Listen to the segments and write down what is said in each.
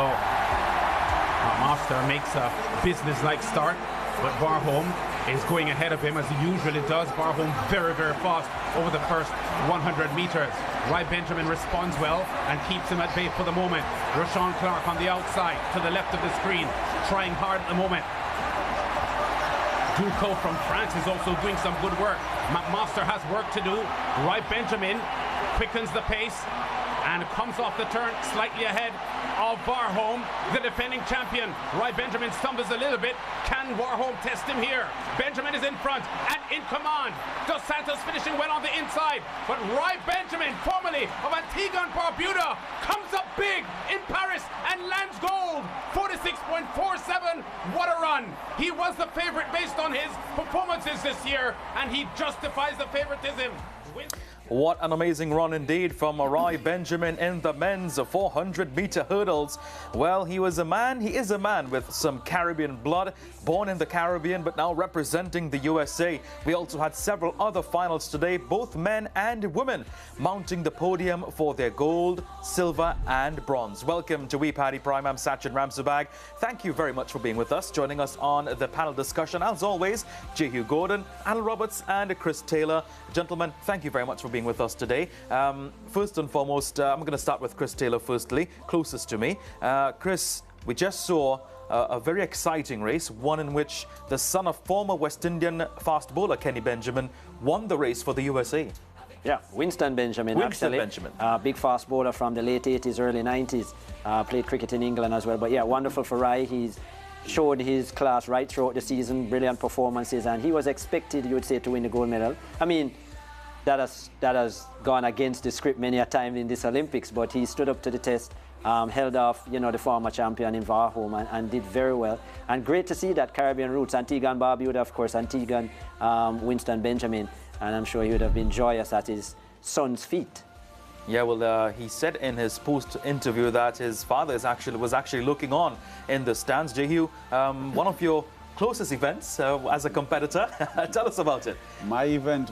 So Master makes a business-like start, but Barholm is going ahead of him as he usually does. Barholm very, very fast over the first 100 meters. Rai Benjamin responds well and keeps him at bay for the moment. Rashawn Clark on the outside to the left of the screen, trying hard at the moment. Duco from France is also doing some good work. Master has work to do. Rai Benjamin quickens the pace and comes off the turn slightly ahead of Barholm, the defending champion. Rai Benjamin stumbles a little bit. Can Barholm test him here? Benjamin is in front and in command. Dos Santos finishing well on the inside, but Rai Benjamin, formerly of Antigua and Barbuda, comes up big in Paris and lands gold. 46.47. What a run. He was the favorite based on his performances this year, and he justifies the favoritism. What an amazing run indeed from Rai Benjamin in the men's 400-meter hurdles. Well, he is a man with some Caribbean blood, born in the Caribbean, but now representing the USA. We also had several other finals today, both men and women mounting the podium for their gold, silver and bronze. Welcome to We Paddy Prime. I'm Sachin Ramsabag. Thank you very much for being with us. Joining us on the panel discussion, as always, J. Hugh Gordon, Al Roberts and Chris Taylor. Gentlemen, thank you very much for being with us today. First and foremost, I'm going to start with Chris Taylor firstly, closest to me. Chris, we just saw a very exciting race, one in which the son of former West Indian fast bowler Kenny Benjamin won the race for the USA. Yeah, Winston Benjamin, big fast bowler from the late 80s, early 90s. Played cricket in England as well. But yeah, wonderful for Rai. He's showed his class right throughout the season, brilliant performances, and he was expected, you would say, to win the gold medal. I mean, that has gone against the script many a time in this Olympics, but he stood up to the test, held off, the former champion in Barholm and did very well. And great to see that Caribbean roots, Antigua and Barbuda, of course, Antigua and Winston Benjamin, and I'm sure he would have been joyous at his son's feet. Yeah, well, he said in his post-interview that his father was actually looking on in the stands. Jehu, one of your closest events as a competitor. Tell us about it. My event.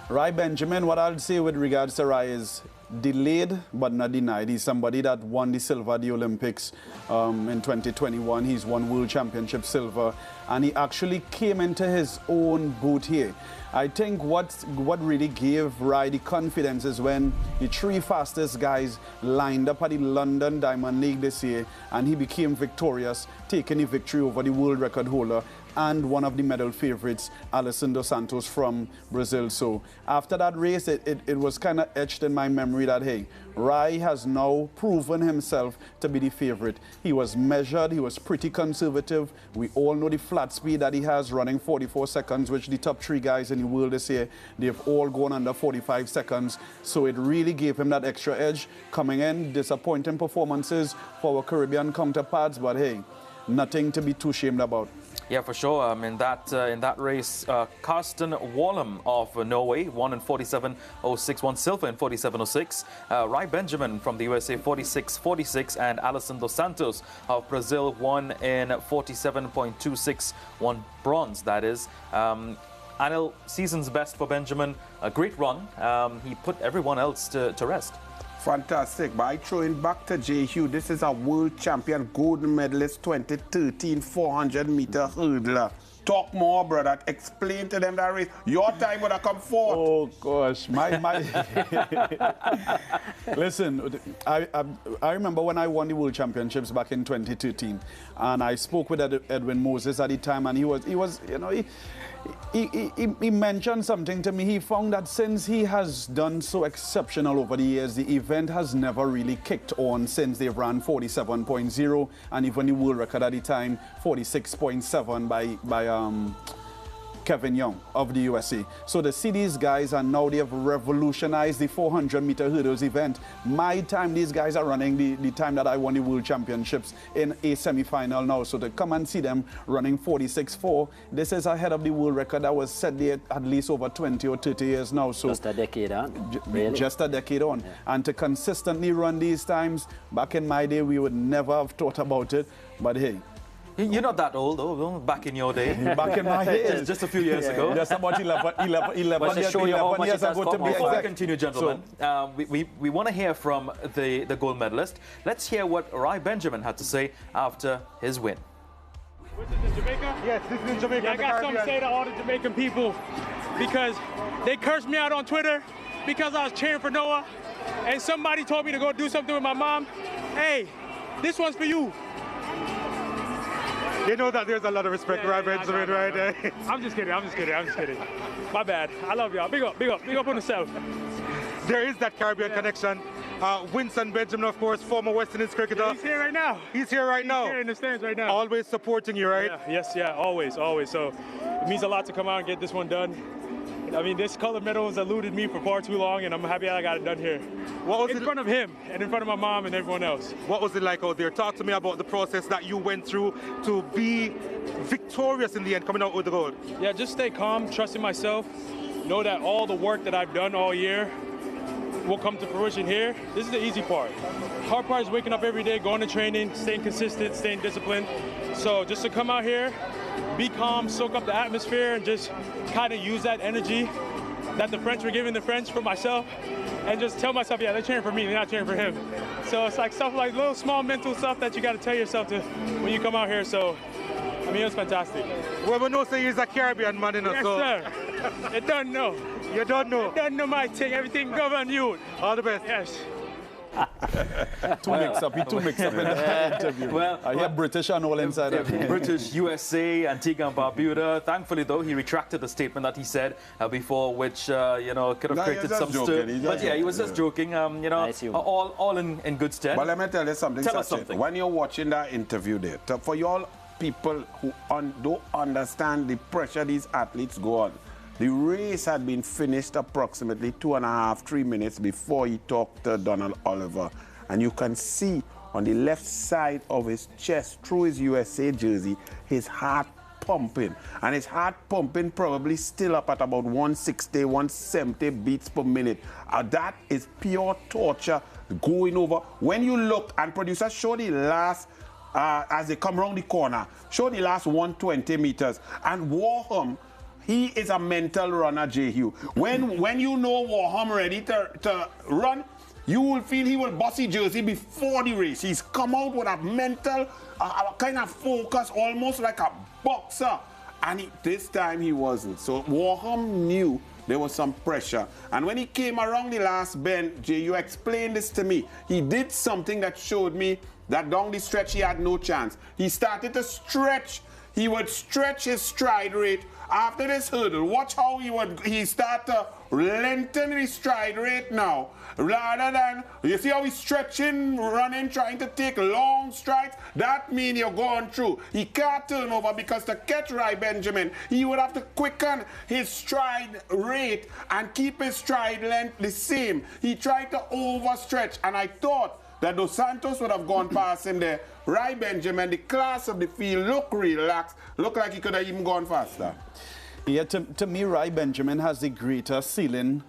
Rai Benjamin, what I'll say with regards to Rai is delayed but not denied. He's somebody that won the silver at the Olympics in 2021. He's won World Championship silver, and he actually came into his own boot here. I think what really gave Rai the confidence is when the three fastest guys lined up at the London Diamond League this year, and he became victorious, taking the victory over the world record holder and one of the medal favorites, Alison Dos Santos from Brazil. So after that race, it was kind of etched in my memory that, hey, Rai has now proven himself to be the favorite. He was measured, he was pretty conservative. We all know the flat speed that he has, running 44 seconds, which the top three guys in the world this year, they've all gone under 45 seconds. So it really gave him that extra edge. Coming in, disappointing performances for our Caribbean counterparts, but hey, nothing to be too ashamed about. Yeah, for sure. In that race, Karsten Warholm of Norway won in 47.06, won silver in 47.06. Rai Benjamin from the USA 46.46, and Alison Dos Santos of Brazil won in 47.26, won bronze. That is. Anil, season's best for Benjamin. A great run. He put everyone else to rest. Fantastic. By throwing back to J. Hugh, this is a world champion, gold medalist, 2013 400-meter hurdler. Talk more, brother. Explain to them that race. Your time would have come forth. Oh, gosh. Listen, I remember when I won the World Championships back in 2013, and I spoke with Edwin Moses at the time, and he mentioned something to me. He found that since he has done so exceptional over the years, the event has never really kicked on since they ran 47.0, and even the world record at the time, 46.7 by Kevin Young of the USA. So to see these guys, and now they have revolutionized the 400-meter hurdles event. My time, these guys are running the time that I won the World Championships in a semi-final now. So to come and see them running 46.4, this is ahead of the world record that was set there at least over 20 or 30 years now. So just a decade on. Really? Just a decade on. Yeah. And to consistently run these times, back in my day, we would never have thought about it. But hey, You're not that old, though, back in your day. Back in my day. Just a few years ago. Just about 11 years ago to be Before we exact. continue, gentlemen, we want to hear from the gold medalist. Let's hear what Rai Benjamin had to say after his win. This is in Jamaica? Yes, this is in Jamaica. Yeah, I got something to say to all the Jamaican people because they cursed me out on Twitter because I was cheering for Noah and somebody told me to go do something with my mom. Hey, this one's for you. You know that there's a lot of respect, Rai Benjamin, right there. I'm just kidding. My bad. I love y'all. Big up on yourself. There is that Caribbean connection. Winston Benjamin, of course, former West Indies cricketer. Yeah, he's here right now. He's here right now. He's here in the stands right now. Always supporting you, right? Yeah, always. So it means a lot to come out and get this one done. I mean, this color medal has eluded me for far too long, and I'm happy I got it done here. In front of him, and in front of my mom and everyone else. What was it like out there? Talk to me about the process that you went through to be victorious in the end, coming out with the gold. Yeah, just stay calm, trust in myself. Know that all the work that I've done all year will come to fruition here. This is the easy part. Hard part is waking up every day, going to training, staying consistent, staying disciplined. So just to come out here, be calm, soak up the atmosphere, and just kind of use that energy that the French were giving the French for myself, and just tell myself, yeah, they're cheering for me, they're not cheering for him. So it's like stuff like little small mental stuff that you got to tell yourself to when you come out here. So, I mean, it was fantastic. Well, we know say he's a Caribbean man, you know, yes, so. Sir. You don't know. You don't know. You don't know my thing. Everything govern you. All the best. Yes. Too mixed up in the interview. Well, I hear British and all inside of it. British, USA, Antigua and Barbuda. Thankfully, though, he retracted the statement that he said before, which, could have created some stir. But yeah, he was just joking, all in good stead. But let me tell you something. Tell us something. When you're watching that interview there, for you all people who don't understand the pressure these athletes go on, the race had been finished approximately 2.5, 3 minutes before he talked to Donald Oliver. And you can see on the left side of his chest, through his USA jersey, his heart pumping. And his heart pumping probably still up at about 160, 170 beats per minute. That is pure torture going over. When you look, and producer, show the last, as they come around the corner, show the last 120 meters. And Warham, he is a mental runner, J-Hugh. When you know Warham ready to run, you will feel he will bossy jersey before the race. He's come out with a mental kind of focus, almost like a boxer. And this time he wasn't. So Warham knew there was some pressure. And when he came around the last bend, Jay, you explained this to me. He did something that showed me that down the stretch he had no chance. He started to stretch. He would stretch his stride rate after this hurdle. Watch how he start to lengthen his stride rate now. Rather than, you see how he's stretching, running, trying to take long strides? That means you're going through. He can't turn over because to catch Rai Benjamin, he would have to quicken his stride rate and keep his stride length the same. He tried to overstretch, and I thought that Dos Santos would have gone past him there. Rai Benjamin, the class of the field, look relaxed, look like he could have even gone faster. Yeah, to me, Rai Benjamin has the greater ceiling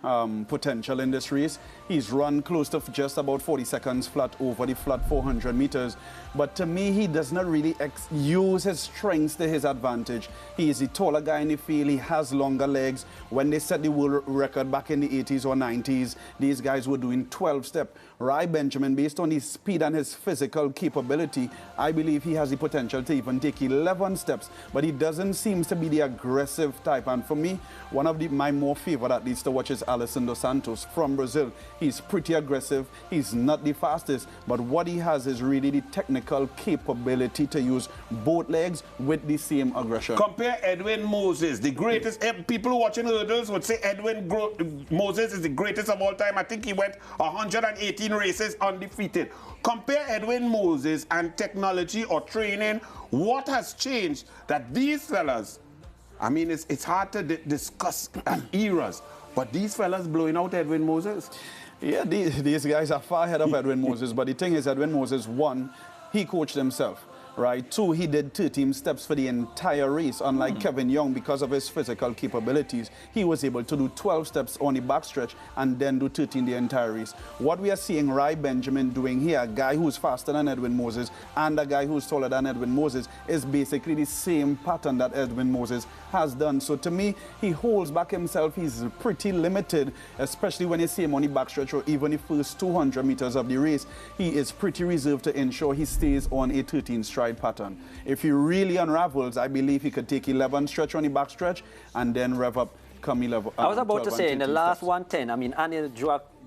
potential in this race. He's run close to just about 40 seconds flat over the flat 400 meters. But to me, he does not really use his strengths to his advantage. He is the taller guy in the field. He has longer legs. When they set the world record back in the 80s or 90s, these guys were doing 12-step. Rai Benjamin, based on his speed and his physical capability, I believe he has the potential to even take 11 steps. But he doesn't seem to be the aggressive type. And for me, one of my more favorite athletes to watch is Alisson Dos Santos from Brazil. He's pretty aggressive. He's not the fastest, but what he has is really the technical capability to use both legs with the same aggression. Compare Edwin Moses, the greatest. People watching hurdles would say Edwin Moses is the greatest of all time. I think he went 118 races undefeated. Compare Edwin Moses and technology or training. What has changed that these fellas, I mean, it's hard to discuss eras, but these fellas blowing out Edwin Moses. Yeah, these guys are far ahead of Edwin Moses, but the thing is, Edwin Moses, one, he coached himself. right? 2, he did 13 steps for the entire race, unlike Kevin Young, because of his physical capabilities. He was able to do 12 steps on the backstretch and then do 13 the entire race. What we are seeing Rai Benjamin doing here, a guy who's faster than Edwin Moses and a guy who's taller than Edwin Moses, is basically the same pattern that Edwin Moses has done. So to me, he holds back himself. He's pretty limited, especially when you see him on the backstretch or even the first 200 meters of the race. He is pretty reserved to ensure he stays on a 13 stride pattern. If he really unravels, I believe he could take 11 stretch on the backstretch and then rev up come 11. I was about to say, in the last 110, I mean, Anil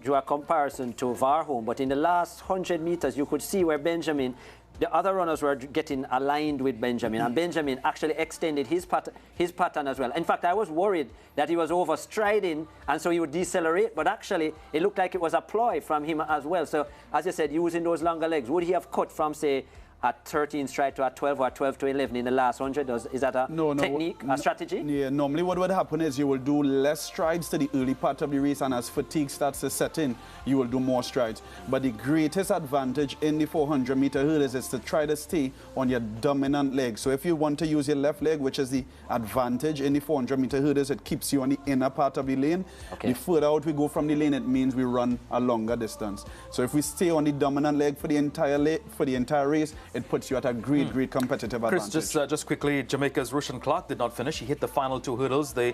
drew a comparison to Varholm, but in the last 100 meters, you could see where Benjamin, the other runners were getting aligned with Benjamin, and Benjamin actually extended his pattern as well. In fact, I was worried that he was overstriding, and so he would decelerate, but actually, it looked like it was a ploy from him as well. So, as you said, using those longer legs, would he have cut from, say, a 13 stride to a 12 or a 12 to 11 in the last 100? Is that a technique, a strategy? Yeah, normally what would happen is you will do less strides to the early part of the race, and as fatigue starts to set in, you will do more strides. But the greatest advantage in the 400-meter hurdles is to try to stay on your dominant leg. So if you want to use your left leg, which is the advantage in the 400-meter hurdles, it keeps you on the inner part of the lane. Okay. The further out we go from the lane, it means we run a longer distance. So if we stay on the dominant leg for the entire race, it puts you at a great competitive advantage. Chris, just quickly, Jamaica's Rushan Clark did not finish. He hit the final 2 hurdles. The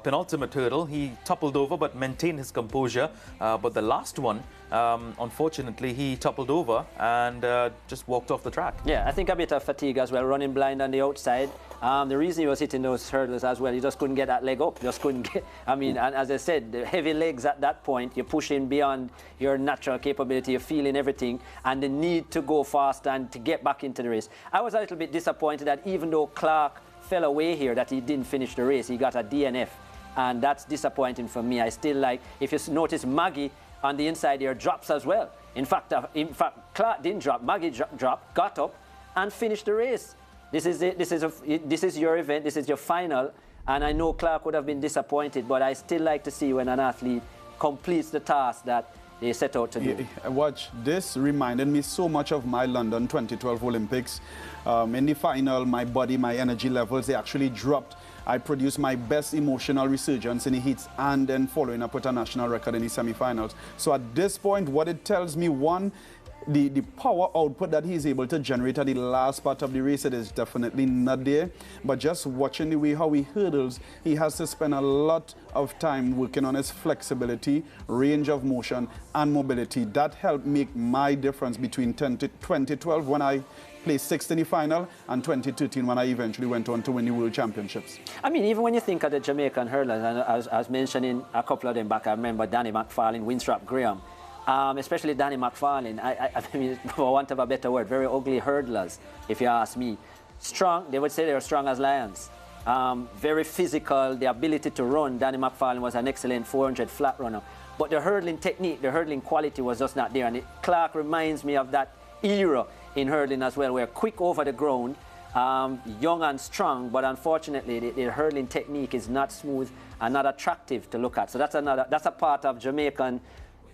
penultimate hurdle, he toppled over but maintained his composure. But the last one, unfortunately, he toppled over and just walked off the track. Yeah, I think a bit of fatigue as well, running blind on the outside. The reason he was hitting those hurdles as well, he just couldn't get that leg up. Just couldn't get, I mean, and as I said, the heavy legs at that point, you're pushing beyond your natural capability, you're feeling everything, and the need to go fast and to get back into the race. I was a little bit disappointed that even though Clark fell away here, that he didn't finish the race. He got a DNF, and that's disappointing for me. I still like, if you notice, Maggie on the inside here drops as well. In fact, Clark didn't drop. Maggie dropped, got up, and finished the race. This is your event. This is your final. And I know Clark would have been disappointed, but I still like to see when an athlete completes the task that they set out to do. Watch, this reminded me so much of my London 2012 Olympics. In the final, my body, my energy levels, they actually dropped. I produced my best emotional resurgence in the heats and then following up with a national record in the semi-finals. So at this point, what it tells me, one, the power output that he's able to generate at the last part of the race, it is definitely not there. But just watching the way how he hurdles, he has to spend a lot of time working on his flexibility, range of motion, and mobility. That helped make my difference between 2012 when I placed 6th in the final and 2013 when I eventually went on to win the World Championships. I mean, even when you think of the Jamaican hurlers, and I was mentioning a couple of them back, I remember Danny McFarlane, Winthrop Graham. Especially Danny McFarlane, I mean, for want of a better word, very ugly hurdlers, if you ask me. Strong, they would say they're strong as lions. Very physical, the ability to run. Danny McFarlane was an excellent 400 flat runner. But the hurdling technique, the hurdling quality was just not there. And Clark reminds me of that era in hurdling as well, where quick over the ground, young and strong, but unfortunately the hurdling technique is not smooth and not attractive to look at. So that's a part of Jamaican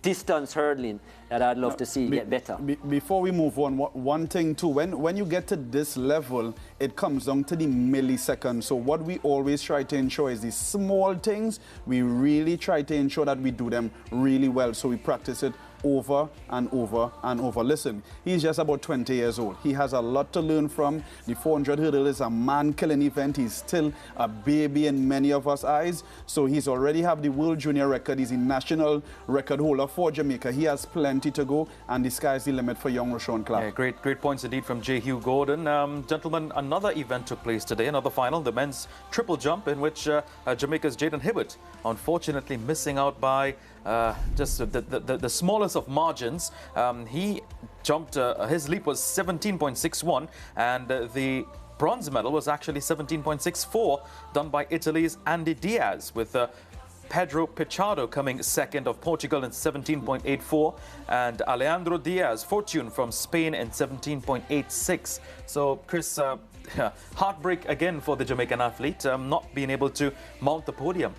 distance hurdling that I'd love to see get better. Before we move on, one thing too, when you get to this level, it comes down to the millisecond. So what we always try to ensure is the small things, we really try to ensure that we do them really well. So we practice it over and over and over. Listen, he's just about 20 years old. He has a lot to learn from. The 400 hurdle is a man-killing event. He's still a baby in many of us eyes. So he's already have the world junior record. He's a national record holder for Jamaica. He has plenty to go, and the sky's the limit for young Rushan Clark. Yeah, great points indeed from J. Hugh Gordon. Gentlemen, another event took place today, another final, the men's triple jump, in which Jamaica's Jaden Hibbert, unfortunately missing out by just the smallest of margins. He jumped, his leap was 17.61, and the bronze medal was actually 17.64, done by Italy's Andy Diaz, with Pedro Pichardo coming second of Portugal in 17.84, and Alejandro Diaz Fortune from Spain in 17.86. So, Chris, heartbreak again for the Jamaican athlete, not being able to mount the podium.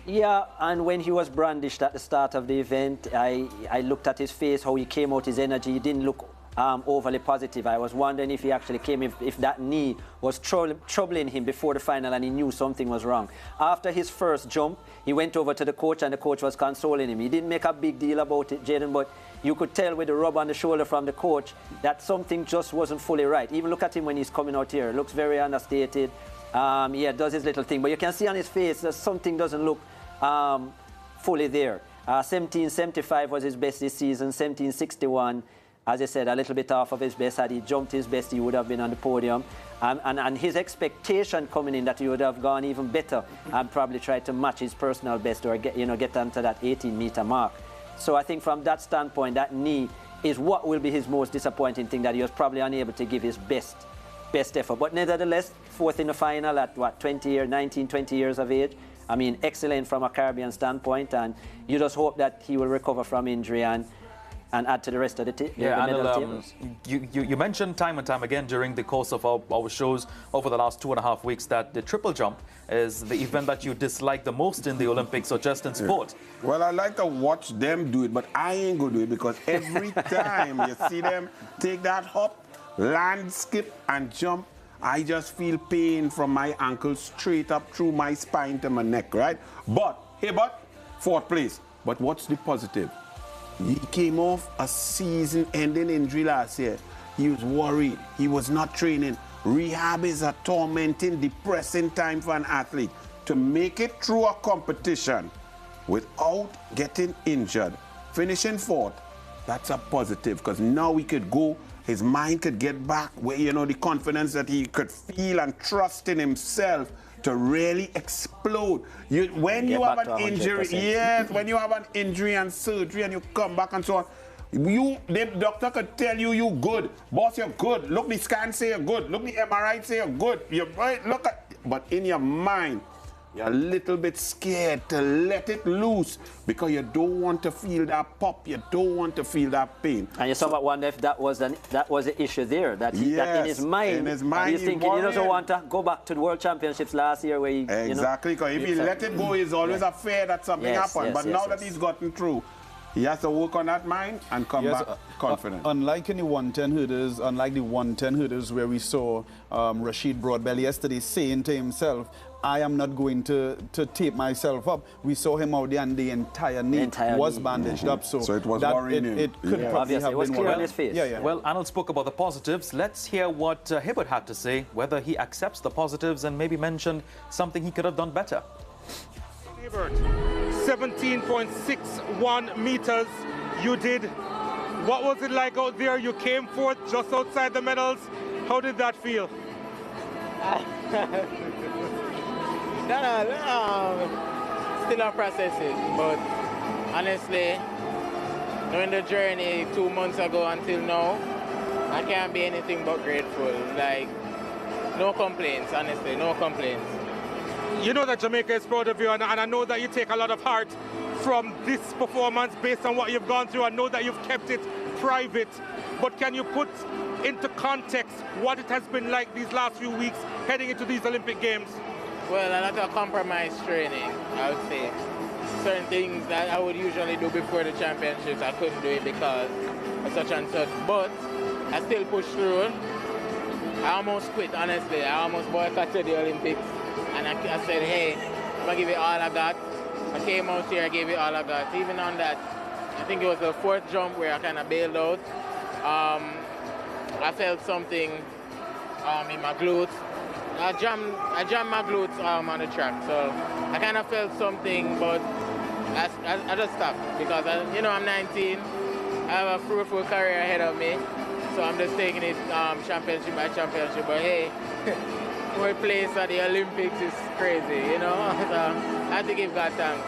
Yeah, and when he was brandished at the start of the event, I looked at his face, how he came out, his energy. He didn't look overly positive. I was wondering if he actually came, if that knee was troubling him before the final and he knew something was wrong. After his first jump, he went over to the coach and the coach was consoling him. He didn't make a big deal about it, Jaden, but you could tell with the rub on the shoulder from the coach that something just wasn't fully right. Even look at him when he's coming out here. It looks very understated. Yeah, does his little thing, but you can see on his face that something doesn't look fully there. 1775 was his best this season, 1761. As I said, a little bit off of his best. Had he jumped his best, he would have been on the podium. And his expectation coming in that he would have gone even better and probably tried to match his personal best or get onto that 18-meter mark. So I think from that standpoint, that knee is what will be his most disappointing thing, that he was probably unable to give his best effort. But nevertheless, fourth in the final at what, 19, 20 years of age. I mean, excellent from a Caribbean standpoint, and you just hope that he will recover from injury and add to the rest of the medal tables. You mentioned time and time again during the course of our shows over the last 2.5 weeks that the triple jump is the event that you dislike the most in the Olympics or just in sport. Yeah. Well, I like to watch them do it, but I ain't going to do it because every time you see them take that hop, land, skip, and jump, I just feel pain from my ankle straight up through my spine to my neck, right? But, fourth place. But what's the positive? He came off a season-ending injury last year. He was worried. He was not training. Rehab is a tormenting, depressing time for an athlete. To make it through a competition without getting injured, finishing fourth, that's a positive because now he could go, his mind could get back where, the confidence that he could feel and trust in himself to really explode. When you have an injury, when you have an injury and surgery and you come back and so on, the doctor could tell you you're good. Boss, you're good. Look, the scan say you're good. Look, the MRI say you're good. But in your mind, you're a little bit scared to let it loose because you don't want to feel that pop. You don't want to feel that pain. And you somewhat wonder if that was the issue there. That in his mind, he's thinking he doesn't want to go back to the World Championships last year where he... Exactly, because if he let it go, it's always a fear that something happened. But now that he's gotten through, he has to work on that mind and come back confident. Unlike in the 110 hurdles, where we saw Rashid Broadbelly yesterday saying to himself, I am not going to tape myself up. We saw him out there and the entire knee was bandaged up. So it was worrying him. It could probably have been clear on his face. Well, Arnold spoke about the positives. Let's hear what Hibbert had to say, whether he accepts the positives and maybe mentioned something he could have done better. Hibbert, 17.61 meters you did. What was it like out there? You came fourth just outside the medals. How did that feel? Still not processing, but honestly, during the journey 2 months ago until now, I can't be anything but grateful. Like, no complaints, honestly, no complaints. You know that Jamaica is proud of you, and I know that you take a lot of heart from this performance based on what you've gone through. I know that you've kept it private, but can you put into context what it has been like these last few weeks heading into these Olympic Games? Well, a lot of compromise training, I would say. Certain things that I would usually do before the championships, I couldn't do it because of such and such. But I still pushed through. I almost quit, honestly. I almost boycotted the Olympics. And I said, hey, I'm going to give it all I got. I came out here, I gave it all I got. Even on that, I think it was the fourth jump where I kind of bailed out. I felt something in my glutes. I jammed my glutes on the track, so I kind of felt something, but I just stopped because, I'm 19. I have a fruitful career ahead of me, so I'm just taking it championship by championship. But hey, fourth place at the Olympics is crazy, So I have to give God thanks.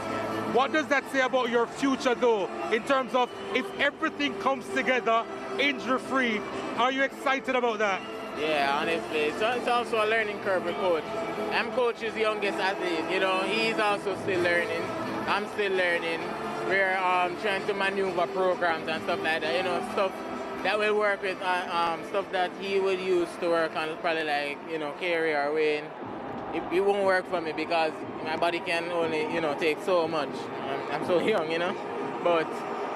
What does that say about your future, though, in terms of if everything comes together injury-free? Are you excited about that? Yeah, honestly, it's also a learning curve with Coach. I'm Coach's youngest athlete, he's also still learning. I'm still learning. We're trying to maneuver programs and stuff like that, stuff that will work with, stuff that he would use to work on probably like, Kerry or Wayne. It won't work for me because my body can only, take so much. I'm so young, but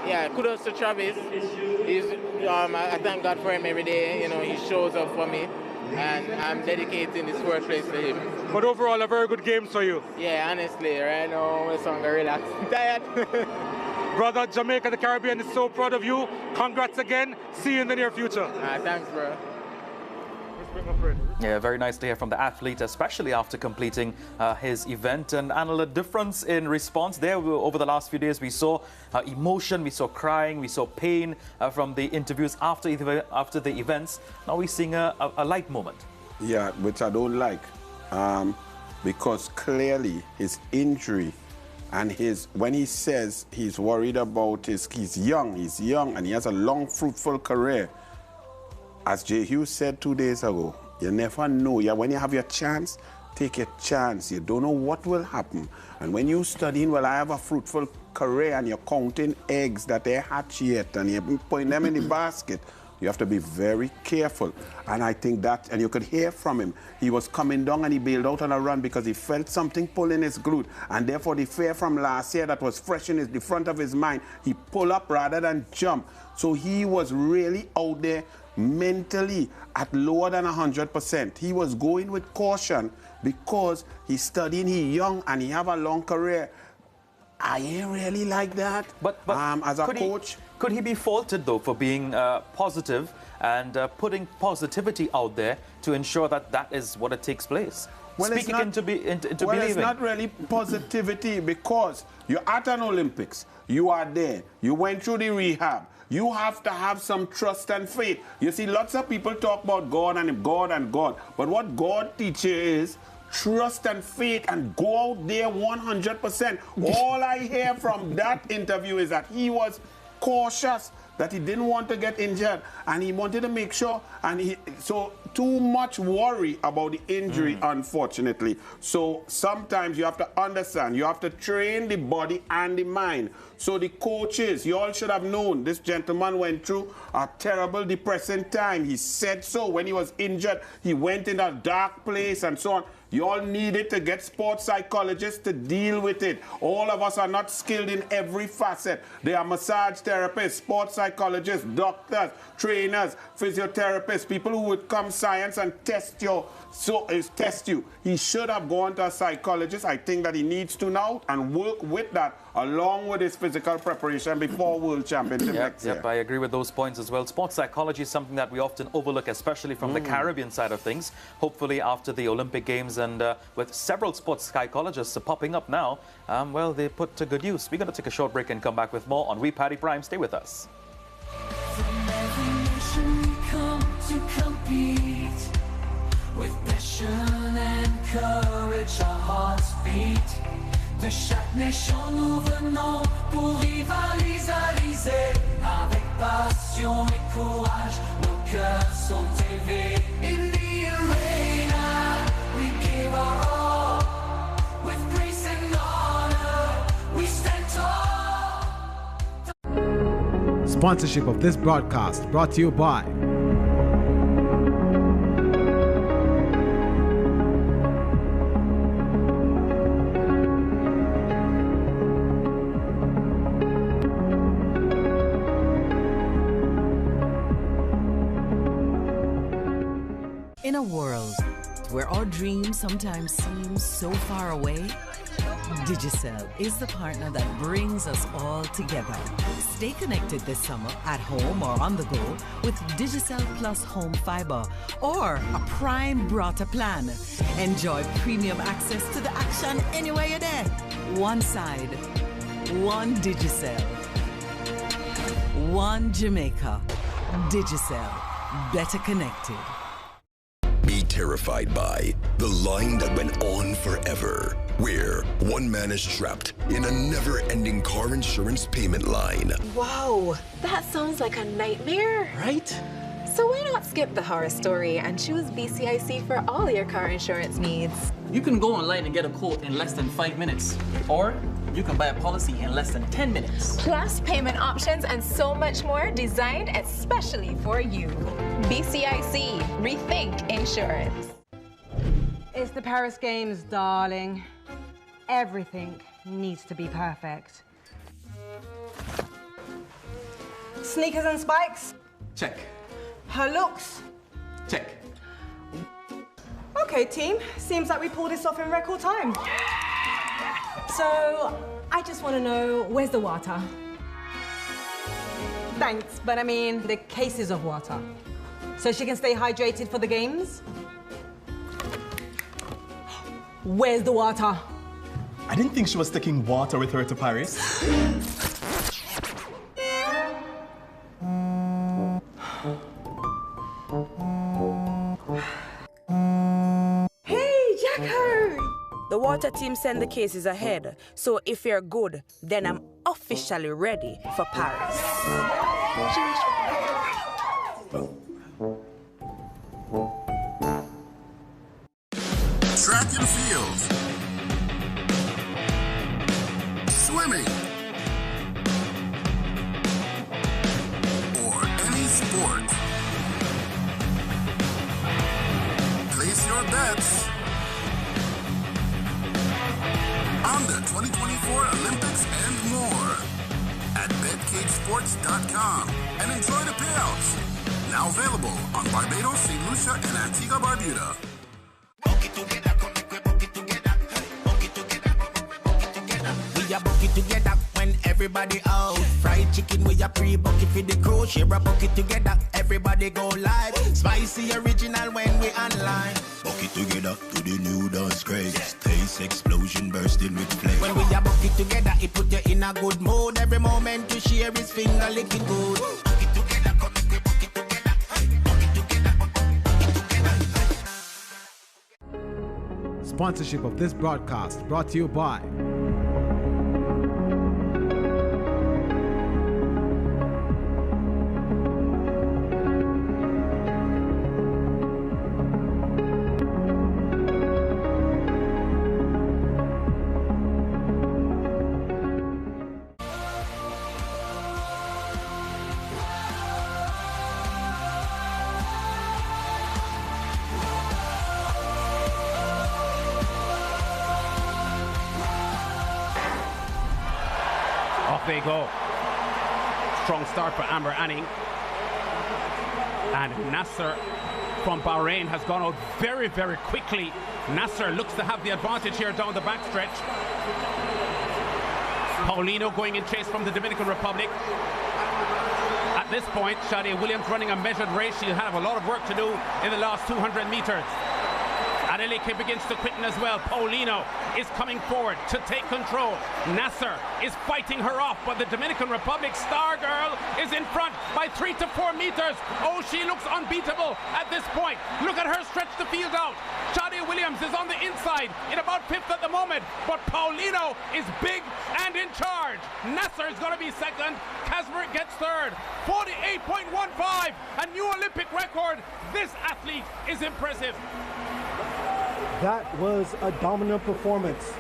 yeah, kudos to Travis. I thank God for him every day. You know, he shows up for me, and I'm dedicating this fourth place to him. But overall, a very good game for you. Yeah, honestly, right now, I'm going to relax. I'm tired. Brother, Jamaica, the Caribbean is so proud of you. Congrats again. See you in the near future. Thanks, bro. Yeah, very nice to hear from the athlete, especially after completing his event. And a difference in response there over the last few days. We saw emotion, we saw crying, we saw pain from the interviews after the events. Now we're seeing a light moment. Yeah, which I don't like, because clearly his injury and when he says he's worried about he's young, and he has a long, fruitful career. As J. Hughes said 2 days ago, you never know. Yeah, when you have your chance, take your chance. You don't know what will happen. And when you're studying, well, I have a fruitful career, and you're counting eggs that they hatch yet, and you're putting them in the basket, you have to be very careful. And I think that, and you could hear from him, he was coming down and he bailed out on a run because he felt something pulling his glute. And therefore, the fear from last year that was fresh in the front of his mind, he pulled up rather than jump. So he was really out there mentally at lower than 100%. He was going with caution because he's studying, he's young, and he have a long career. I ain't really like that. But as a coach, could he be faulted though for being positive and putting positivity out there to ensure that is what it takes place? Well, Speaking into believing. It's not really positivity because you're at an Olympics. You are there. You went through the rehab. You have to have some trust and faith. You see, lots of people talk about God and God and God. But what God teaches is trust and faith and go out there 100%. All I hear from that interview is that he was cautious, that he didn't want to get injured, and he wanted to make sure, and so too much worry about the injury, unfortunately. So sometimes you have to understand, you have to train the body and the mind. So the coaches, you all should have known, this gentleman went through a terrible, depressing time. He said so when he was injured. He went in a dark place and so on. You all needed to get sports psychologists to deal with it. All of us are not skilled in every facet. There are massage therapists, sports psychologists, doctors, trainers, physiotherapists, people who would come science and test you. He should have gone to a psychologist. I think that he needs to now and work with that along with his physical preparation before World Championship next year. Yep, I agree with those points as well. Sports psychology is something that we often overlook, especially from the Caribbean side of things. Hopefully after the Olympic Games and with several sports psychologists popping up now, well, they put to good use. We're going to take a short break and come back with more on We Paddy Prime. Stay with us. From every nation we come to compete. With passion and courage, our hearts beat. De chaque nation, nous venons pour rivaliser. Avec passion et courage, nos cœurs sont élevés. In the arena, we give our all. With grace and honor, we stand tall. Sponsorship of this broadcast brought to you by In a world where our dreams sometimes seem so far away, Digicel is the partner that brings us all together. Stay connected this summer at home or on the go with Digicel Plus Home Fiber or a Prime Broader plan. Enjoy premium access to the action anywhere you're there. One side, one Digicel. One Jamaica. Digicel. Better connected. Be terrified by the line that went on forever, where one man is trapped in a never-ending car insurance payment line. Wow, that sounds like a nightmare. Right? So why not skip the horror story and choose BCIC for all your car insurance needs? You can go online and get a quote in less than 5 minutes. Or you can buy a policy in less than 10 minutes. Plus payment options and so much more designed especially for you. BCIC, rethink insurance. It's the Paris Games, darling. Everything needs to be perfect. Sneakers and spikes? Check. Her looks? Check. Okay, team. Seems like we pulled this off in record time. So, I just want to know, where's the water? Thanks, but I mean the cases of water. So she can stay hydrated for the games? Where's the water? I didn't think she was taking water with her to Paris. Hey, Jacko! The water team send the cases ahead, so if you're good, then I'm officially ready for Paris. Track and field, swimming, or any sport. Place your bets on the 2024 Olympics and more at betcagesports.com and enjoy the payouts. Now available on Barbados, St. Lucia, and Antigua Barbuda. We a bucket together when everybody out. Fried chicken we a pre-bucket for the crew. Share a bucket together, everybody go live. Spicy original when we online. Bucket together to the new dance craze. Taste explosion bursting with flame. When we a bucket together, it put you in a good mood. Every moment you share is finger licking good. Bucket together, come and bucket together. Bucket together, bucket together. Sponsorship of this broadcast brought to you by Off they go. Strong start for Amber Anning. And Nasser from Bahrain has gone out very, very quickly. Nasser looks to have the advantage here down the backstretch. Paulino going in chase from the Dominican Republic. At this point, Shadi Williams running a measured race. She'll have a lot of work to do in the last 200 meters. Adeleke begins to quicken as well. Paulino is coming forward to take control. Nasser is fighting her off, but the Dominican Republic star girl is in front by 3 to 4 meters. Oh, she looks unbeatable at this point. Look at her stretch the field out. Shadi Williams is on the inside in about 5th at the moment, but Paulino is big and in charge. Nasser is going to be second. Kasmer gets third. 48.15, a new Olympic record. This athlete is impressive. That was a dominant performance.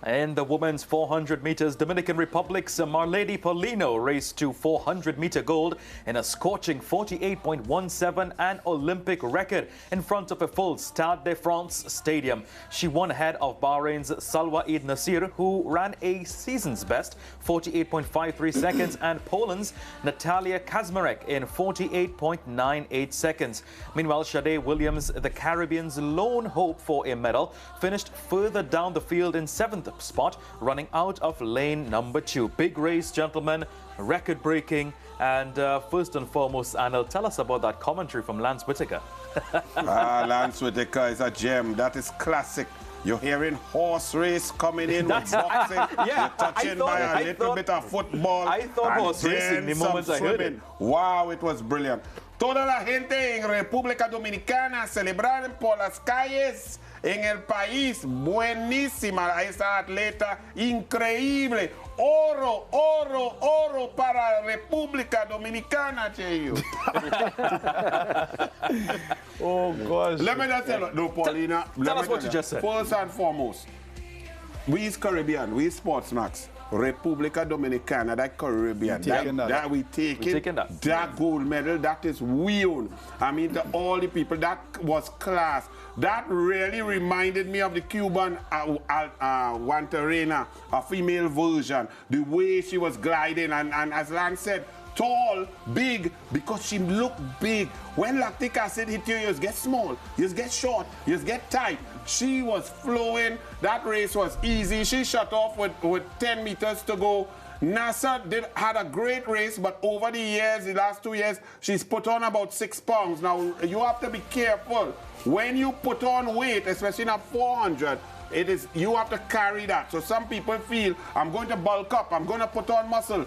In the women's 400 meters, Dominican Republic's Marlady Paulino raced to 400-meter gold in a scorching 48.17, an Olympic record in front of a full Stade de France stadium. She won ahead of Bahrain's Salwa Eid Nasir, who ran a season's best 48.53 seconds, and Poland's Natalia Kazmarek in 48.98 seconds. Meanwhile, Shade Williams, the Caribbean's lone hope for a medal, finished further down the field in 7th spot, running out of lane number 2. Big race, gentlemen, record-breaking, and first and foremost, Anil, tell us about that commentary from Lance Whitaker. Lance Whitaker is a gem. That is classic. You're hearing horse race coming in with boxing. Yeah, you're touching by a little bit of football. I thought horse racing the moment I heard it. Wow, it was brilliant. Toda la gente en República Dominicana celebraron por las calles en el país. Buenísima esa atleta, increíble. Oro, oro, oro para República Dominicana, Cheyo. Oh, gosh. Let me just tell you, no, Paulina. Tell us what you just said. First and foremost, we is Caribbean, we is SportsMax. República Dominicana, that Caribbean, that we taking that gold medal, that is we own. I mean, all the people, that was class. That really reminded me of the Cuban Guantarena, a female version. The way she was gliding, and as Lance said, tall, big, because she looked big. When lactic acid hit you, you just get small, you just get short, you just get tight. She was flowing. That race was easy. She shut off with 10 meters to go. NASA had a great race, but over the years, the last 2 years, she's put on about 6 pounds. Now, you have to be careful. When you put on weight, especially in a 400, you have to carry that. So some people feel, I'm going to bulk up, I'm going to put on muscle.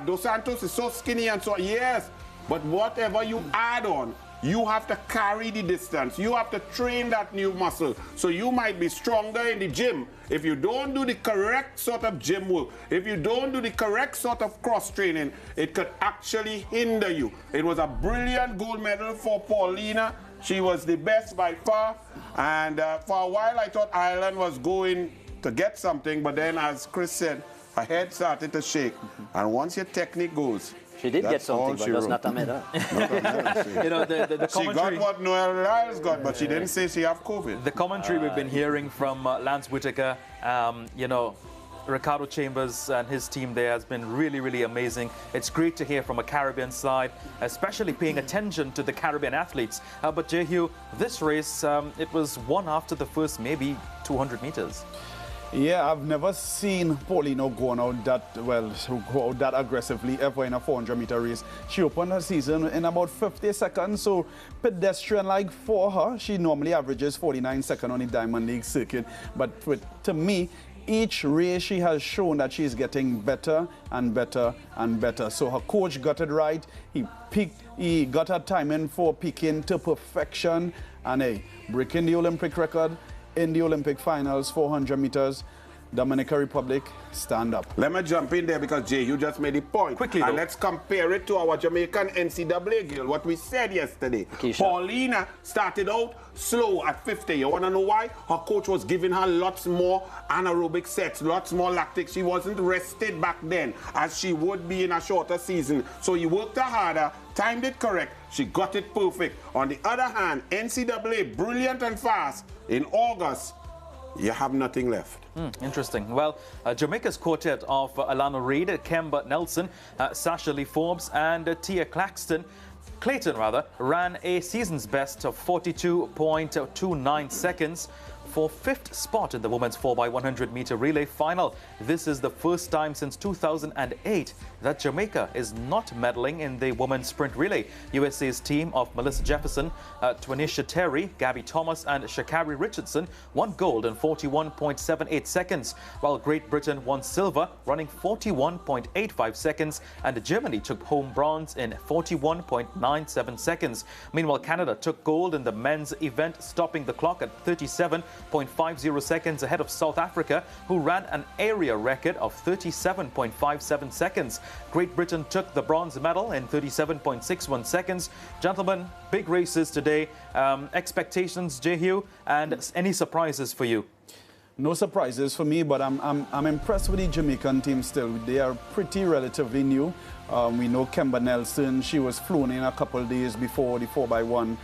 Dos Santos is so skinny and so, yes, but whatever you add on, you have to carry the distance. You have to train that new muscle. So you might be stronger in the gym. If you don't do the correct sort of gym work, if you don't do the correct sort of cross training, it could actually hinder you. It was a brilliant gold medal for Paulina. She was the best by far. And for a while, I thought Ireland was going to get something. But then, as Chris said, her head started to shake. And once your technique goes, she did get something, but that's not a medal. You know, the she got what Noel Lyles got, but she didn't say she have COVID. The commentary we've been hearing from Lance Whitaker, you know, Ricardo Chambers and his team there has been really, really amazing. It's great to hear from a Caribbean side, especially paying attention to the Caribbean athletes. But Jehu, this race, it was won after the first maybe 200 meters. Yeah, I've never seen Paulino going out that aggressively ever in a 400-meter race. She opened her season in about 50 seconds, so pedestrian-like for her. She normally averages 49 seconds on the Diamond League circuit, but to me, each race she has shown that she's getting better and better and better. So her coach got it right. He got her timing for peaking to perfection, and breaking the Olympic record in the Olympic finals, 400 meters. Dominican Republic, stand up. Let me jump in there because Jay, you just made the point. Quickly, and let's compare it to our Jamaican NCAA girl, what we said yesterday. Keisha. Paulina started out slow at 50. You want to know why? Her coach was giving her lots more anaerobic sets, lots more lactic. She wasn't rested back then as she would be in a shorter season. So you worked her harder, timed it correct, she got it perfect. On the other hand, NCAA, brilliant and fast. In August, you have nothing left. Interesting. Well, Jamaica's quartet of Alana Reid, Kemba Nelson, Sasha Lee Forbes and Tia Clayton ran a season's best of 42.29 seconds for 5th spot in the women's 4x100 meter relay final. This is the first time since 2008 that Jamaica is not medaling in the women's sprint relay. USA's team of Melissa Jefferson, Twanisha Terry, Gabby Thomas and Shakari Richardson won gold in 41.78 seconds, while Great Britain won silver running 41.85 seconds and Germany took home bronze in 41.97 seconds. Meanwhile, Canada took gold in the men's event, stopping the clock at 37.50 seconds ahead of South Africa, who ran an area record of 37.57 seconds. Great Britain took the bronze medal in 37.61 seconds. Gentlemen, big races today. Expectations, Jehu, and any surprises for you? No surprises for me, but I'm impressed with the Jamaican team still. They are pretty relatively new. We know Kemba Nelson, she was flown in a couple of days before the 4x1.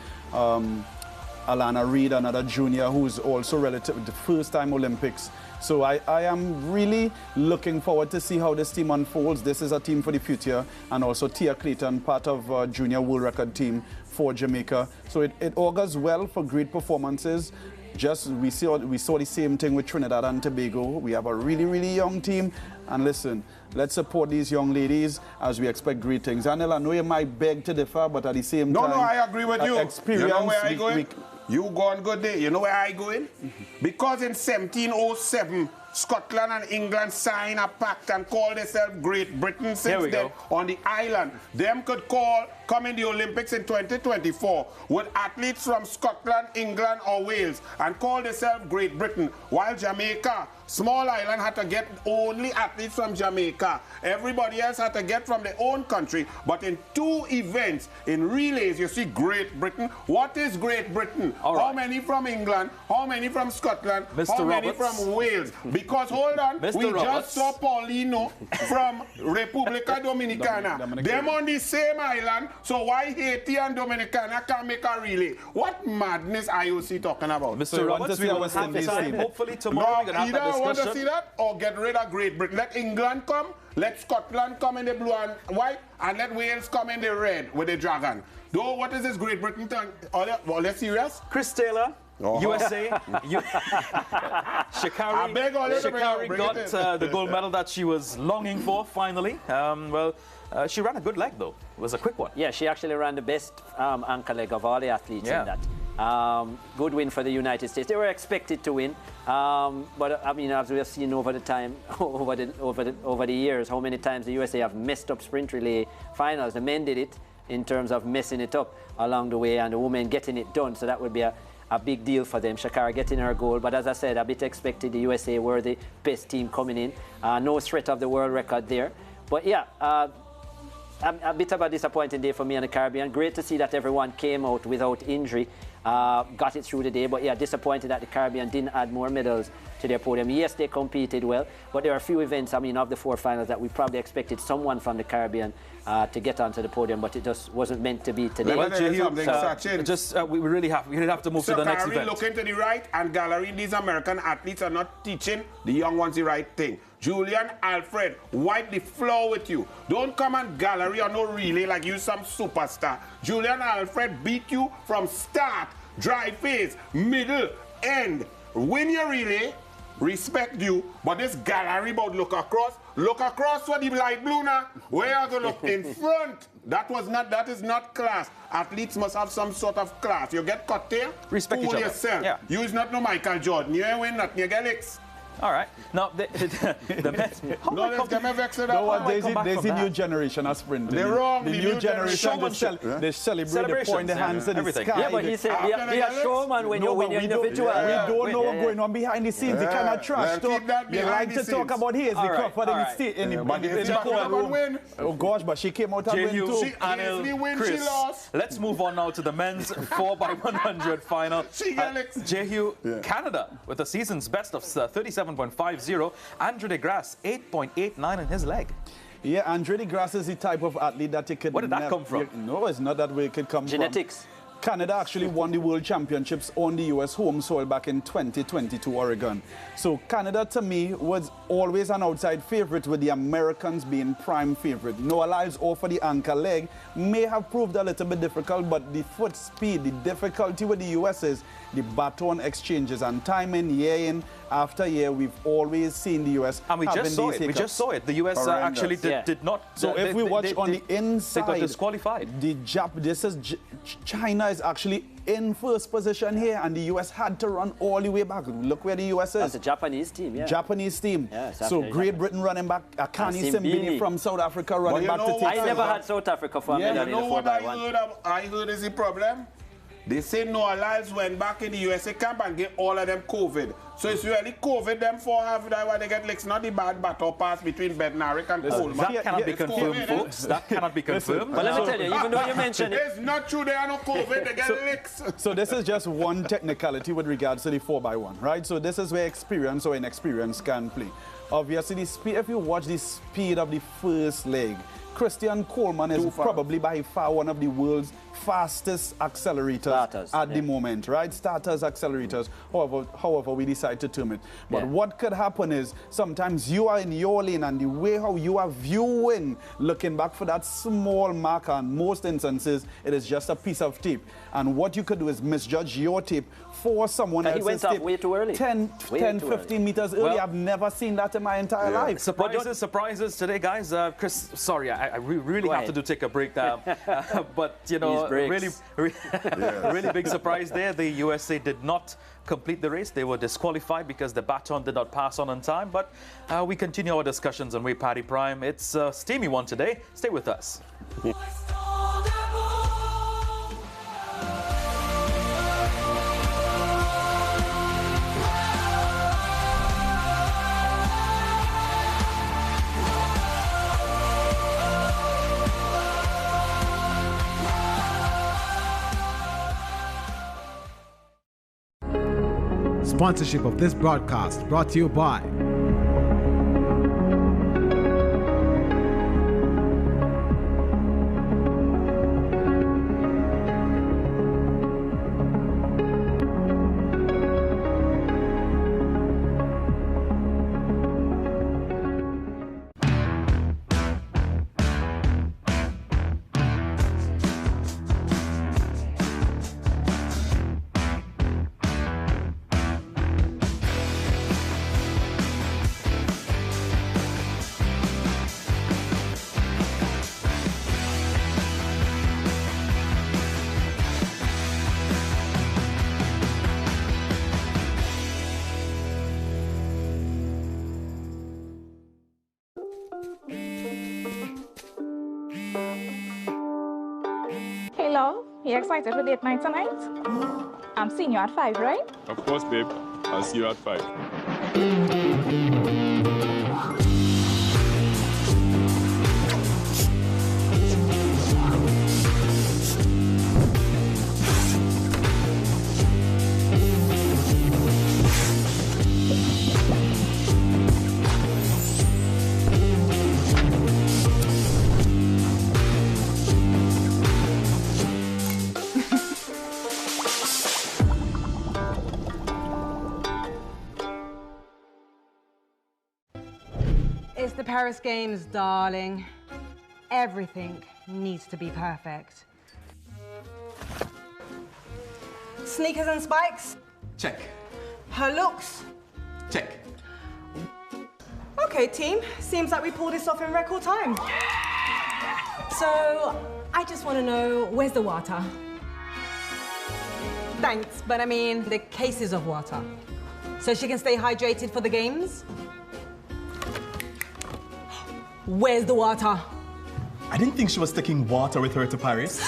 Alana Reid, another junior who's also relative, the first time Olympics. So I am really looking forward to see how this team unfolds. This is a team for the future, and also Tia Clayton, part of junior world record team for Jamaica. So it augurs well for great performances. We saw the same thing with Trinidad and Tobago. We have a really, really young team. And listen, let's support these young ladies as we expect great things. Anil, I know you might beg to differ, but at the same time... No, I agree with you. Experience, you know where I going? You go on good day. You know where I going? Because in 1707, Scotland and England signed a pact and called themselves Great Britain. Since then, on the island, them could come in the Olympics in 2024 with athletes from Scotland, England or Wales and call themselves Great Britain, while Jamaica, small island, had to get only athletes from Jamaica. Everybody else had to get from their own country. But in 2 events, in relays, you see Great Britain. What is Great Britain? How many from England? How many from Scotland? How many from Wales? Because, hold on, Mr. we Roberts. just saw Paulino from República Dominicana. Them on the same island, so why Haiti and Dominicana can't make a relay? What madness IOC talking about? Mr. Roberts, we will have this time. Hopefully tomorrow we can have that discussion. Either I want to see that or get rid of Great Britain. Let England come, let Scotland come in the blue and white, and let Wales come in the red with the dragon. Though, what is this Great Britain thing? Are they serious? Chris Taylor, USA. Sha'Carri got the gold medal that she was longing for, finally. She ran a good leg, though. It was a quick one. Yeah, she actually ran the best anchor leg of all the athletes in that. Good win for the United States. They were expected to win, but I mean, as we have seen over the time, over the years, how many times the USA have messed up sprint relay finals. The men did it in terms of messing it up along the way, and the women getting it done. So that would be a big deal for them. Sha'Carri getting her goal, but as I said, a bit expected. The USA were the best team coming in. No threat of the world record there, but yeah. A bit of a disappointing day for me and the Caribbean. Great to see that everyone came out without injury, got it through the day. But yeah, disappointed that the Caribbean didn't add more medals to their podium. Yes, they competed well, but there are a few events, I mean, of the 4 finals that we probably expected someone from the Caribbean to get onto the podium, but it just wasn't meant to be today. Well, we really have to move to the next event. Looking to the right, and gallery, these American athletes are not teaching the young ones the right thing. Julian Alfred, wipe the floor with you. Don't come and gallery or no relay like you some superstar. Julian Alfred beat you from start, dry phase, middle, end. Win your relay, respect you, but this gallery about look across what the light blue now. Where are going to look in front? That is not class. Athletes must have some sort of class. You get cut there, respect each other. Yourself. Yeah. You is not no Michael Jordan. You ain't win nothing, you get licks. All right. Now, the Mets. There's a new generation of sprint. They're wrong. The new generation, they celebrate the point, the hands in the sky. Yeah, but he said, be a showman when you win your individual. We don't know what's going on behind the scenes. They kind of trash talk. They like to talk about his, the Crawford in the courtroom. Oh, gosh, but she came out and win too. She easily win, she lost. Let's move on now to the men's 4x100 final. Jehu, Canada, with the season's best of 37.50. Andre de Grasse, 8.89 in his leg. Yeah, Andre de Grasse is the type of athlete that you could... Where did that come from? No, it's not that way it could come Genetics. from. Canada actually won the World Championships on the U.S. home soil back in 2022 Oregon. So Canada, to me, was always an outside favorite, with the Americans being prime favorite. Noah Lyles over the anchor leg may have proved a little bit difficult, but the foot speed, the difficulty with the U.S. is the baton exchanges, and time in after year, we've always seen the U.S. And we just saw it. We just saw it. The U.S. actually did not. So if we watch on the inside, they got disqualified. China is actually in first position here, and the U.S. had to run all the way back. Look where the U.S. is. That's a Japanese team, yeah. Japanese team. Yeah, so Great Britain running back, Akani Simbini from South Africa running back to take. I never had South Africa for a medal in the 4x1. I heard is the problem? They say Noah Lyles went back in the USA camp and get all of them COVID. So it's really COVID them for half that why they get licks, not the bad battle pass between Bednarik and Coleman. That cannot be confirmed, folks. That cannot be confirmed. But let me tell you, even though you mentioned it, it's not true they are no COVID, they get licks. So this is just one technicality with regards to the 4x1, right? So this is where experience or inexperience can play. Obviously, the speed, if you watch the speed of the first leg, Christian Coleman is probably by far one of the world's fastest accelerators at the moment, right? Starters, accelerators, however we decide to term it. But what could happen is sometimes you are in your lane, and the way how you are viewing, looking back for that small marker, in most instances, it is just a piece of tape. And what you could do is misjudge your tape for someone else's tape. He went up way too early. 10, 15 meters early. I've never seen that in my entire life. Surprises today, guys. Chris, sorry, I really have to take a break now. But, you know, really big surprise there. The USA did not complete the race. They were disqualified because the baton did not pass on time. But we continue our discussions on Way Paddy Prime. It's a steamy one today. Stay with us. Sponsorship of this broadcast brought to you by Hey, love. You excited for date night tonight? I'm seeing you at 5, right? Of course, babe. I'll see you at 5. It's the Paris Games, darling. Everything needs to be perfect. Sneakers and spikes? Check. Her looks? Check. Okay, team. Seems like we pulled this off in record time. So, I just want to know, where's the water? Thanks, but I mean the cases of water. So she can stay hydrated for the games? Where's the water? I didn't think she was taking water with her to Paris.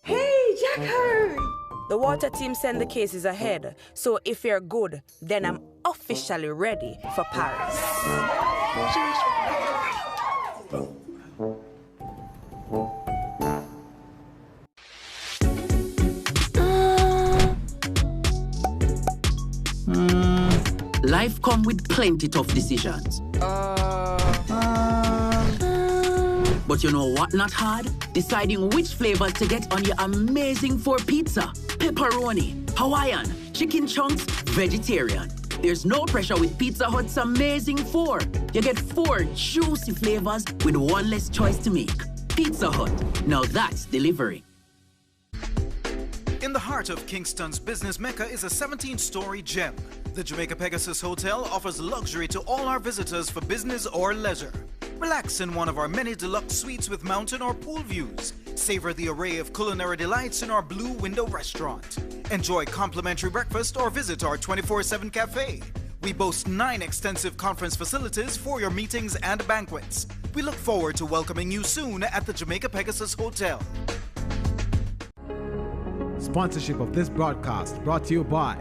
Hey, Jacko! The water team send the cases ahead, so if you're good, then I'm officially ready for Paris. Life come with plenty tough decisions. But you know what not hard? Deciding which flavors to get on your amazing 4 pizza. Pepperoni, Hawaiian, chicken chunks, vegetarian. There's no pressure with Pizza Hut's amazing 4. You get 4 juicy flavors with 1 less choice to make. Pizza Hut, now that's delivery. In the heart of Kingston's business mecca is a 17-story gem. The Jamaica Pegasus Hotel offers luxury to all our visitors for business or leisure. Relax in one of our many deluxe suites with mountain or pool views. Savor the array of culinary delights in our Blue Window restaurant. Enjoy complimentary breakfast or visit our 24/7 cafe. We boast 9 extensive conference facilities for your meetings and banquets. We look forward to welcoming you soon at the Jamaica Pegasus Hotel. Sponsorship of this broadcast brought to you by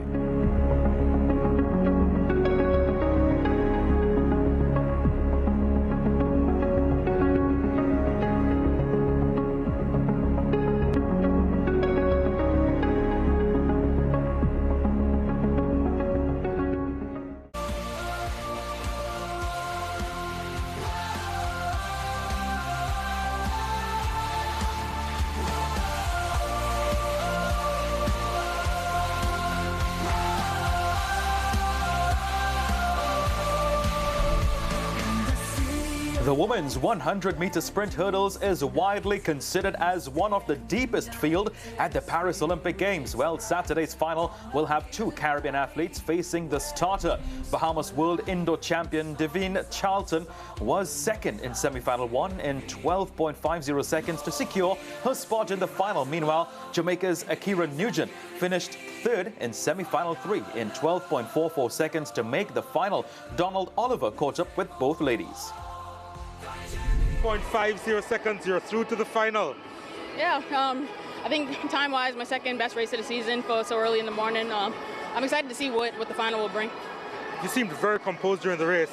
The women's 100-meter sprint hurdles is widely considered as one of the deepest field at the Paris Olympic Games. Well, Saturday's final will have 2 Caribbean athletes facing the starter. Bahamas World Indoor Champion Devine Charlton was second in semi-final 1 in 12.50 seconds to secure her spot in the final. Meanwhile, Jamaica's Akira Nugent finished third in semi-final 3 in 12.44 seconds to make the final. Donald Oliver caught up with both ladies. 0.50 seconds, you're through to the final. Yeah, I think time-wise, my second best race of the season for so early in the morning. I'm excited to see what the final will bring. You seemed very composed during the race.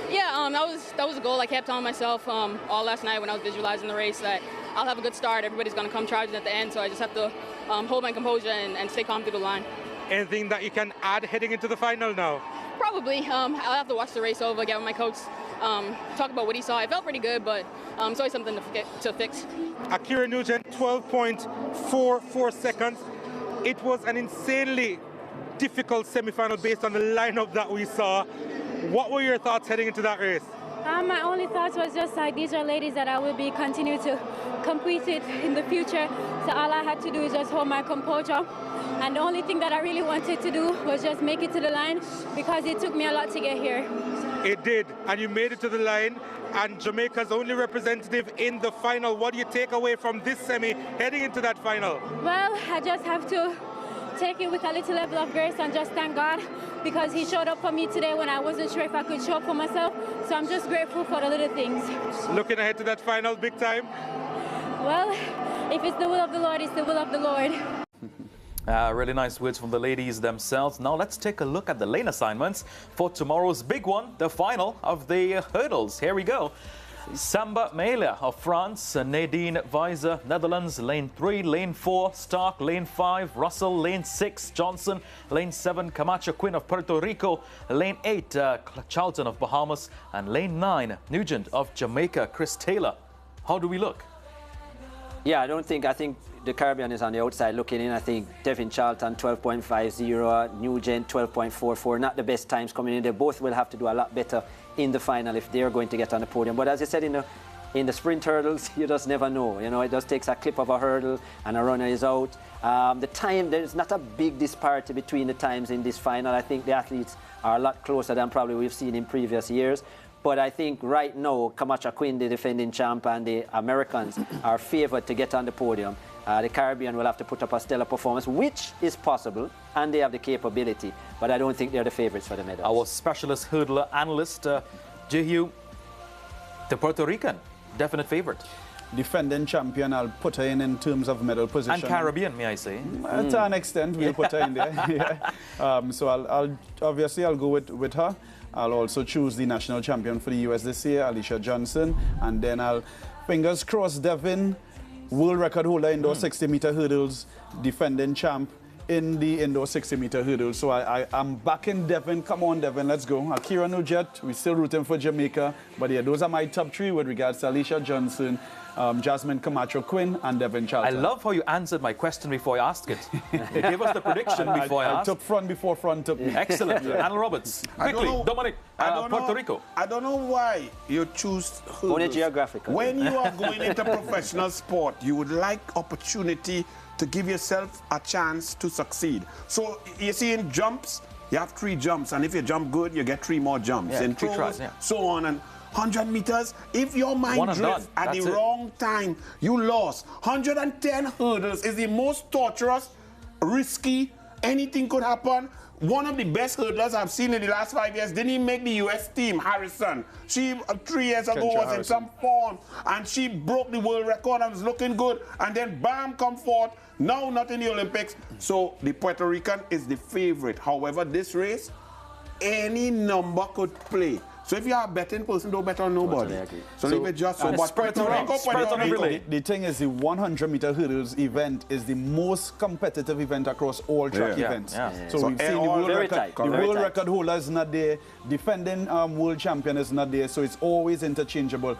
Yeah, that was a goal I kept telling myself all last night when I was visualizing the race, that I'll have a good start, everybody's going to come charging at the end, so I just have to hold my composure and stay calm through the line. Anything that you can add heading into the final now? Probably. I'll have to watch the race over, get with my coach, talk about what he saw. It felt pretty good, but it's always something to fix. Akira Nugent, 12.44 seconds. It was an insanely difficult semi-final based on the lineup that we saw. What were your thoughts heading into that race? My only thought was just like, these are ladies that I will be continue to compete with in the future. So all I had to do is just hold my composure. And the only thing that I really wanted to do was just make it to the line, because it took me a lot to get here. It did, and you made it to the line, and Jamaica's only representative in the final. What do you take away from this semi heading into that final? Well, I just have to take it with a little level of grace and just thank God because he showed up for me today when I wasn't sure if I could show up for myself. So I'm just grateful for the little things. Looking ahead to that final big time? Well, if it's the will of the Lord, it's the will of the Lord. Really nice words from the ladies themselves. Now let's take a look at the lane assignments for tomorrow's big one, the final of the hurdles. Here we go. Samba Melia of France, Nadine Weiser, Netherlands, lane 3, lane 4, Stark, lane 5, Russell, lane 6, Johnson, lane 7, Camacho Quinn of Puerto Rico, lane 8, Charlton of Bahamas, and lane 9, Nugent of Jamaica. Chris Taylor, how do we look? Yeah, I think the Caribbean is on the outside looking in. I think Devin Charlton 12.50, Nugent 12.44. Not the best times coming in. They both will have to do a lot better in the final if they're going to get on the podium. But as I said, in the sprint hurdles, you just never know. You know, it just takes a clip of a hurdle and a runner is out. The time, there's not a big disparity between the times in this final. I think the athletes are a lot closer than probably we've seen in previous years. But I think right now, Camacho Quinn, the defending champ, and the Americans are favored to get on the podium. The Caribbean will have to put up a stellar performance, which is possible, and they have the capability. But I don't think they're the favorites for the medals. Our specialist hurdler analyst, Jehu, the Puerto Rican, definite favorite. Defending champion, I'll put her in terms of medal position. And Caribbean, may I say? To an extent, we'll put her in there. Yeah. So I'll go with her. I'll also choose the national champion for the US this year, Alicia Johnson. And then I'll, fingers crossed, Devin, world record holder indoor 60-meter hurdles, defending champ in the indoor 60-meter hurdles. So I'm backing Devin. Come on, Devin, let's go. Akira Nujet, we're still rooting for Jamaica. But yeah, those are my top 3 with regards to Alicia Johnson, Jasmine Camacho Quinn, and Devin Charlton. I love how you answered my question before I asked it. You gave us the prediction before I asked. I took front before front took me. Excellent. Anna Roberts. Quickly, Dominic, Puerto Rico. I don't know why you choose hurdles. Only geographical. When you are going into professional sport, you would like opportunity to give yourself a chance to succeed. So you see in jumps, you have 3 jumps, and if you jump good, you get 3 more jumps. Yeah, in throws, so on. And 100 meters, if your mind drifts at the wrong time, you lost. 110 hurdles is the most torturous, risky, anything could happen. One of the best hurdlers I've seen in the last 5 years, didn't even make the US team, Harrison. She, 3 years ago, was in some form, and she broke the world record and was looking good, and then bam, come forth, now not in the Olympics. So the Puerto Rican is the favorite. However, this race, any number could play. So if you are a betting person, don't bet on nobody. So leave it just so. But Puerto Rico, the thing is, the 100-meter hurdles event is the most competitive event across all track events. So we've seen the world record holder is not there, defending world champion is not there, so it's always interchangeable.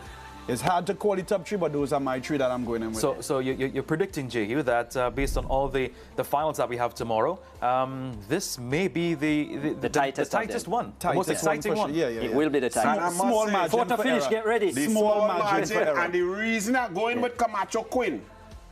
It's hard to call it top 3, but those are my 3 that I'm going in with. So you're predicting, Jehu, that based on all the finals that we have tomorrow, this may be the tightest one, the most exciting one. Yeah. It will be the tightest. Small margin Photo finish, get ready. The small margin and the reason I'm going with Camacho Quinn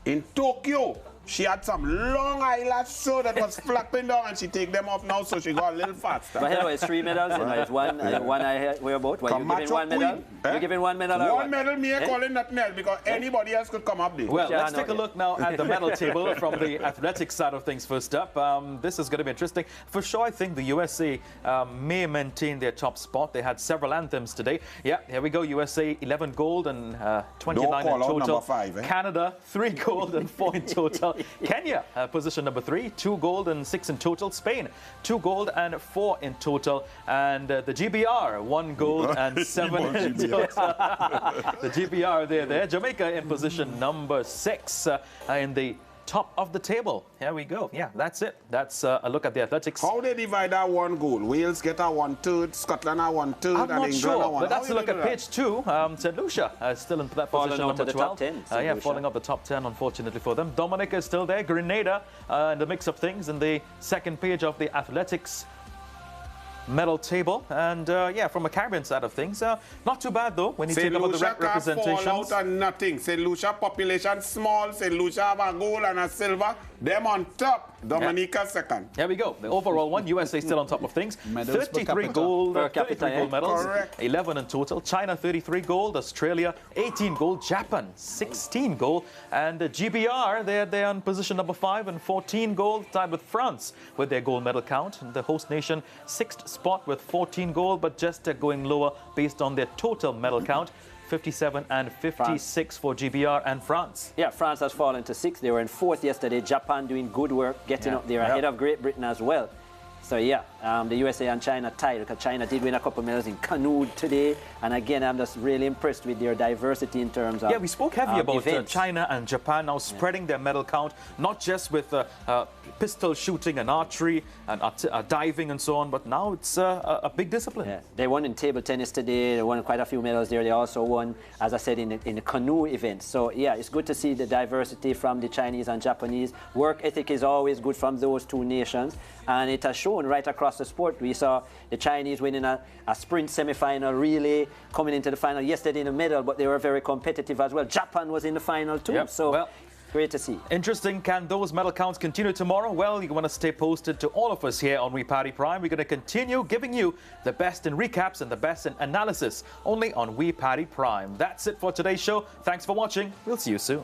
in Tokyo, she had some long eyelash show that was flapping down, and she take them off now, so she got a little faster. But anyway, it's 3 medals. It's one I wear both. Well, you're giving 1 medal? You're giving 1 medal? 1 medal, me calling nothing else, because anybody else could come up there. Well, let's take a look now at the medal table from the athletics side of things first up. This is going to be interesting. For sure, I think the USA may maintain their top spot. They had several anthems today. Yeah, here we go. USA, 11 gold and 29 in total. Number 5, Canada, 3 gold and 4 in total. Kenya, position number 3, 2 gold and 6 in total. Spain, 2 gold and 4 in total. And the GBR, 1 gold and 7 in total. The GBR there. Jamaica in position number 6 in the top of the table. Here we go. Yeah, that's it. That's a look at the athletics. How they divide that 1 gold? Wales get a 1/3, Scotland a 1/3, I'm and not England sure, a 1. but that's a look at page 2. St. Lucia still in that position number 12. Falling out the top 10, unfortunately for them. Dominica is still there. Grenada in the mix of things in the second page of the athletics medal table. And yeah, from a Caribbean side of things, not too bad though when you take a look at the representations. Fall out and nothing. St. Lucia population small. St. Lucia have a gold and a silver. Them on top. Dominica second. Here we go. The overall one, USA still on top of things. Medals 33 gold, per capita, 33 gold medals, Correct. 11 in total. China 33 gold, Australia 18 gold, Japan 16 gold, and GBR they're on position number 5 and 14 gold, tied with France with their gold medal count. The host nation 6th spot with 14 gold, but just going lower based on their total medal count. 57 and 56 for GBR and France. Yeah, France has fallen to 6th. They were in 4th yesterday. Japan doing good work, getting up there ahead of Great Britain as well. So yeah, the USA and China tied, because China did win a couple medals in canoe today. And again, I'm just really impressed with their diversity in terms of we spoke heavy about events. China and Japan now spreading their medal count, not just with pistol shooting and archery and diving and so on, but now it's a big discipline. Yeah. They won in table tennis today. They won quite a few medals there. They also won, as I said, in the canoe event. So yeah, it's good to see the diversity from the Chinese and Japanese. Work ethic is always good from those two nations, and it has shown right across the sport. We saw the Chinese winning a sprint semi-final, relay, coming into the final yesterday in the medal, but they were very competitive as well. Japan was in the final too. Yep. So well, great to see. Interesting. Can those medal counts continue tomorrow? Well, you want to stay posted to all of us here on We Party Prime. We're going to continue giving you the best in recaps and the best in analysis only on We Party Prime. That's it for today's show. Thanks for watching. We'll see you soon.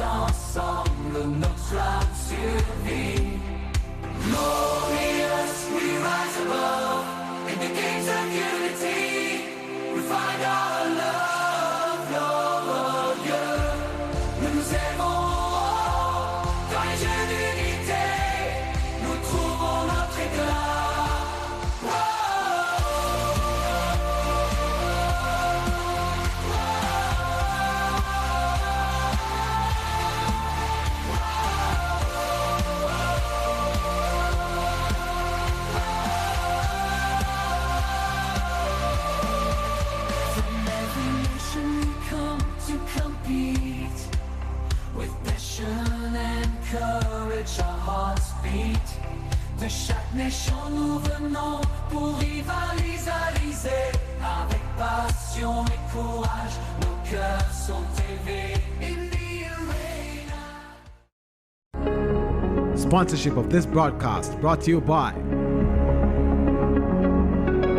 Ensemble, notre âme survit. Glorious, we rise above. In the gates of unity, we find our love, glorieux. Nous nous aimons dans les jeux d'unité. Nous trouvons notre éclat. Courage, our hearts beat. De chaque nation nous venons pour rivaliser. Avec passion et courage, nos cœurs sont élevés. In the arena. Sponsorship of this broadcast brought to you by